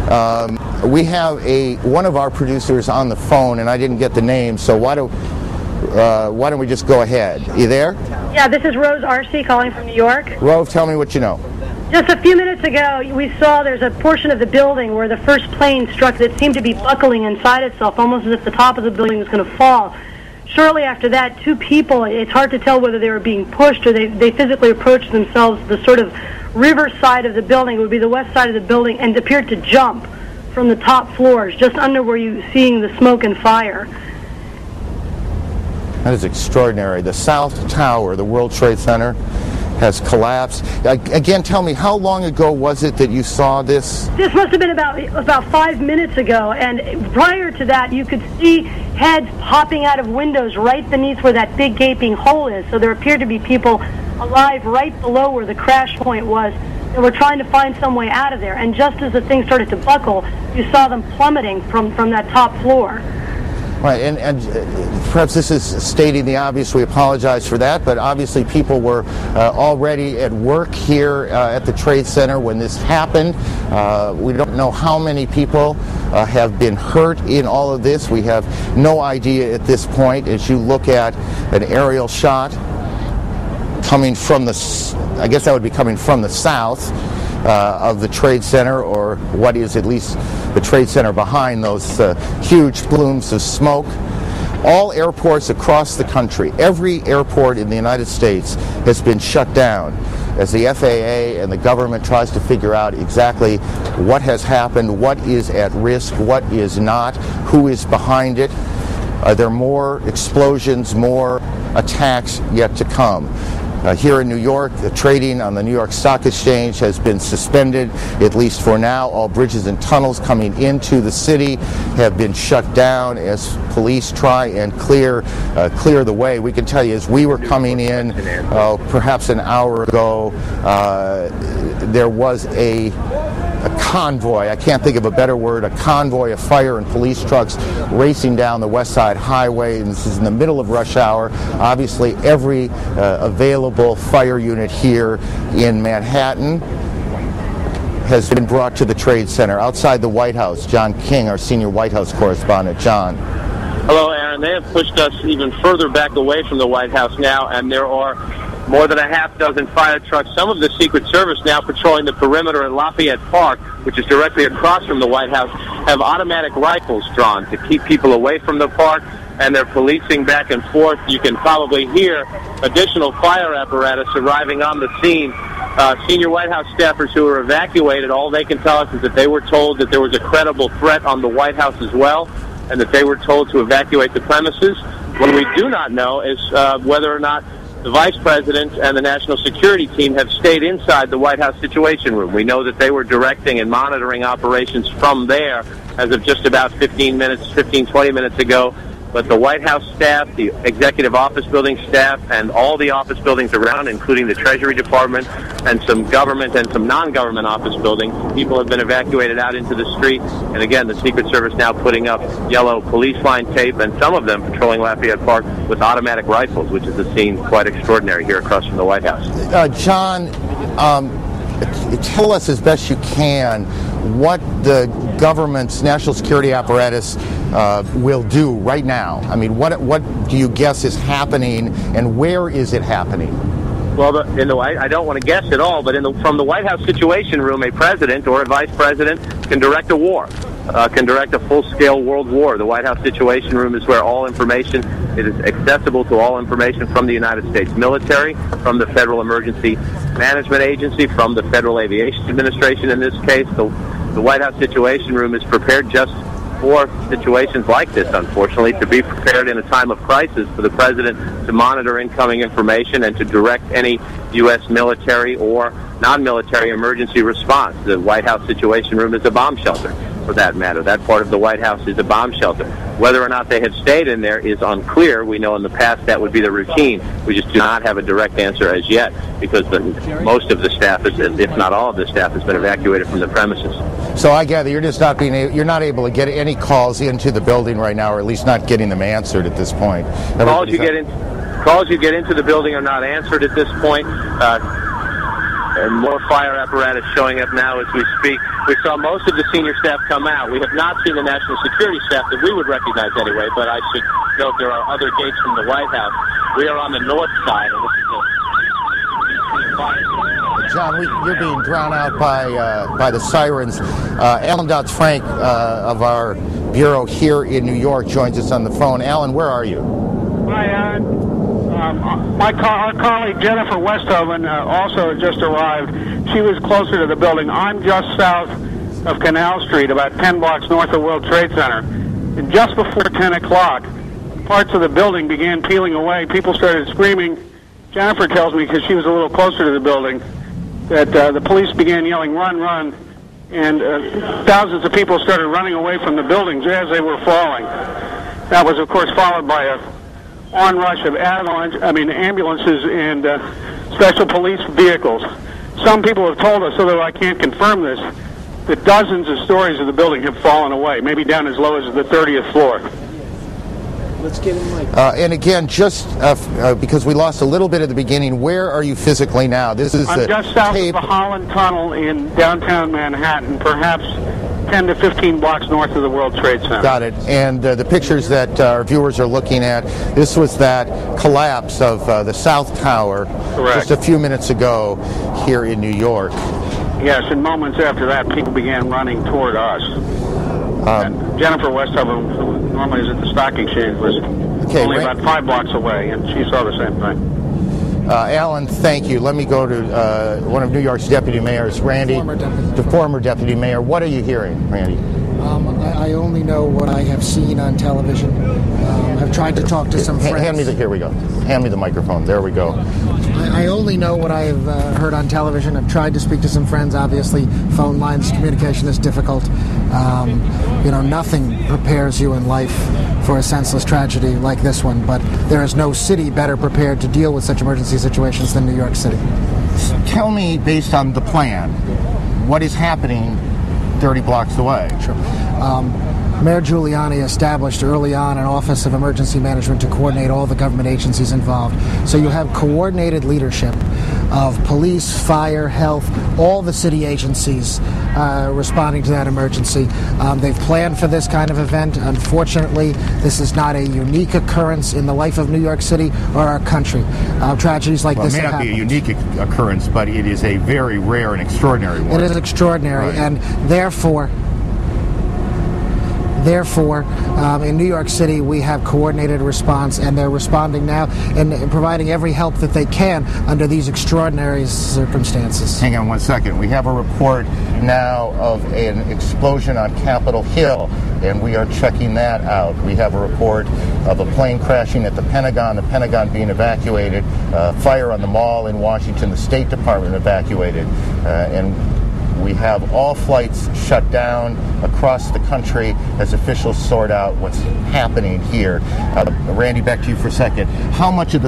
We have one of our producers on the phone, and I didn't get the name, so why don't we just go ahead? You there? Yeah, this is Rose Arcee calling from New York. Rose, tell me what you know. Just a few minutes ago, we saw there's a portion of the building where the first plane struck that seemed to be buckling inside itself, almost as if the top of the building was going to fall. Shortly after that, two people, it's hard to tell whether they were being pushed or they physically approached themselves the sort of river side of the building. It would be the west side of the building, and appeared to jump from the top floors, just under where you're seeing the smoke and fire. That is extraordinary. The South Tower, the World Trade Center, has collapsed. Again, tell me, how long ago was it that you saw this? This must have been about 5 minutes ago, and prior to that, you could see heads popping out of windows right beneath where that big gaping hole is. So there appeared to be people alive right below where the crash point was, and were trying to find some way out of there. And just as the thing started to buckle, you saw them plummeting from that top floor. Right, and perhaps this is stating the obvious. We apologize for that, but obviously people were already at work here at the Trade Center when this happened. We don't know how many people have been hurt in all of this. We have no idea at this point. As you look at an aerial shot coming from I guess that would be coming from the south of the Trade Center, or what is at least the Trade Center behind those huge plumes of smoke. All airports across the country, every airport in the United States has been shut down as the FAA and the government tries to figure out exactly what has happened, what is at risk, what is not, who is behind it. Are there more explosions, more attacks yet to come? Here in New York, the trading on the New York Stock Exchange has been suspended, at least for now. All bridges and tunnels coming into the city have been shut down as police try and clear the way. We can tell you, as we were coming in perhaps an hour ago, there was a convoy, I can't think of a better word, a convoy of fire and police trucks racing down the West Side Highway, and this is in the middle of rush hour. Obviously, every available fire unit here in Manhattan has been brought to the Trade Center. Outside the White House, John King, our senior White House correspondent. John. Hello, Aaron. They have pushed us even further back away from the White House now, and there are more than a half dozen fire trucks, some of the Secret Service now patrolling the perimeter in Lafayette Park, which is directly across from the White House, have automatic rifles drawn to keep people away from the park, and they're policing back and forth. You can probably hear additional fire apparatus arriving on the scene. Senior White House staffers who were evacuated, all they can tell us is that they were told that there was a credible threat on the White House as well, and that they were told to evacuate the premises. What we do not know is whether or not the Vice President and the National Security Team have stayed inside the White House Situation Room. We know that they were directing and monitoring operations from there as of just about 20 minutes ago. But the White House staff, the Executive Office Building staff, and all the office buildings around, including the Treasury Department and some government and some non-government office buildings, people have been evacuated out into the street. And again, the Secret Service now putting up yellow police line tape, and some of them patrolling Lafayette Park with automatic rifles, which is a scene quite extraordinary here across from the White House. John, tell us as best you can what the government's national security apparatus will do right now. I mean, what do you guess is happening, and where is it happening? Well, I don't want to guess at all, but from the White House Situation Room, a president or a vice president can direct a war, can direct a full-scale world war. The White House Situation Room is where all information is accessible to all information from the United States military, from the Federal Emergency Management Agency, from the Federal Aviation Administration in this case. The White House Situation Room is prepared just for situations like this, unfortunately, to be prepared in a time of crisis for the president to monitor incoming information and to direct any U.S. military or non-military emergency response. The White House Situation Room is a bomb shelter, for that matter. That part of the White House is a bomb shelter. Whether or not they have stayed in there is unclear. We know in the past that would be the routine. We just do not have a direct answer as yet, because most of the staff, if not all of the staff, has been evacuated from the premises. So I gather you're just you're not able to get any calls into the building right now, or at least not getting them answered at this point. Calls you get into the building are not answered at this point. And more fire apparatus showing up now as we speak. We saw most of the senior staff come out. We have not seen the national security staff that we would recognize anyway, but I should note there are other gates from the White House. We are on the north side, and this is John, you're being drowned out by the sirens. Alan Dodd-Frank of our bureau here in New York joins us on the phone. Alan, where are you? Hi, Aaron. Our colleague Jennifer Westhoven also just arrived. She was closer to the building. I'm just south of Canal Street, about 10 blocks north of the World Trade Center. And just before 10 o'clock, parts of the building began peeling away. People started screaming. Jennifer tells me, because she was a little closer to the building, that the police began yelling, "Run, run," and thousands of people started running away from the buildings as they were falling. That was, of course, followed by a onrush of ambulances and special police vehicles. Some people have told us, although I can't confirm this, that dozens of stories of the building have fallen away, maybe down as low as the 30th floor. Let's get him and again, just because we lost a little bit at the beginning, where are you physically now? This is I'm just south of the Holland Tunnel in downtown Manhattan, perhaps 10 to 15 blocks north of the World Trade Center. Got it. And the pictures that our viewers are looking at, this was that collapse of the South Tower. Correct. Just a few minutes ago here in New York. Yes, and moments after that, people began running toward us. And Jennifer Westhoven, who normally is at the Stock Exchange, was only about 5 blocks away, and she saw the same thing. Alan, thank you. Let me go to one of New York's deputy mayors, Randy, the former deputy mayor. What are you hearing, Randy? I only know what I have seen on television. I've tried to talk to some friends. Here we go. Hand me the microphone. There we go. I only know what I have heard on television. I've tried to speak to some friends. Obviously, phone lines, communication is difficult. Nothing prepares you in life for a senseless tragedy like this one, but there is no city better prepared to deal with such emergency situations than New York City. Tell me, based on the plan, what is happening 30 blocks away? Sure. Mayor Giuliani established early on an Office of Emergency Management to coordinate all the government agencies involved. So you have coordinated leadership of police, fire, health, all the city agencies responding to that emergency. They've planned for this kind of event. Unfortunately, this is not a unique occurrence in the life of New York City or our country. Tragedies like this may not be a unique occurrence, but it is a very rare and extraordinary one. It is extraordinary, right. And therefore, in New York City, we have coordinated response, and they're responding now and providing every help that they can under these extraordinary circumstances. Hang on one second. We have a report now of an explosion on Capitol Hill, and we are checking that out. We have a report of a plane crashing at the Pentagon being evacuated, fire on the mall in Washington, the State Department evacuated, and we have all flights shut down across the country as officials sort out what's happening here. Randy, back to you for a second. How much of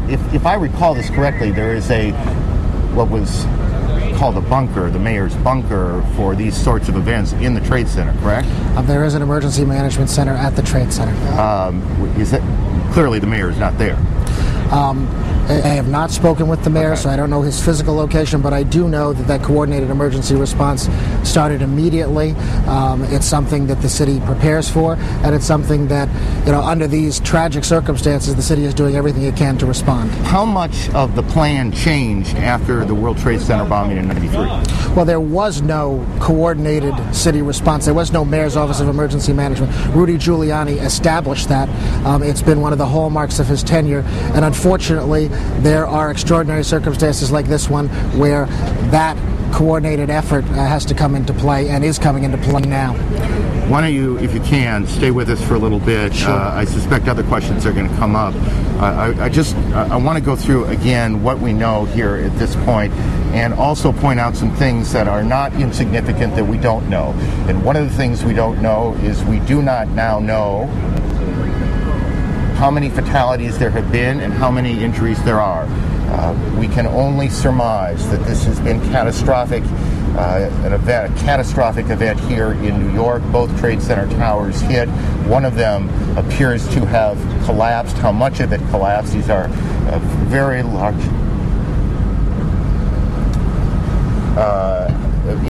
if I recall this correctly, there is what was called a bunker, the mayor's bunker, for these sorts of events in the Trade Center, correct? There is an emergency management center at the Trade Center. Is that clearly the mayor is not there? I have not spoken with the mayor, so I don't know his physical location, but I do know that coordinated emergency response started immediately. It's something that the city prepares for, and it's something that, under these tragic circumstances, the city is doing everything it can to respond. How much of the plan changed after the World Trade Center bombing in '93? Well, there was no coordinated city response. There was no Mayor's Office of Emergency Management. Rudy Giuliani established that. It's been one of the hallmarks of his tenure, and unfortunately, there are extraordinary circumstances like this one where that coordinated effort has to come into play and is coming into play now. Why don't you, if you can, stay with us for a little bit. Sure. I suspect other questions are going to come up. I want to go through again what we know here at this point, and also point out some things that are not insignificant that we don't know. And one of the things we don't know is we do not now know how many fatalities there have been and how many injuries there are. We can only surmise that this has been catastrophic, a catastrophic event here in New York. Both Trade Center towers hit. One of them appears to have collapsed. How much of it collapsed? These are very large.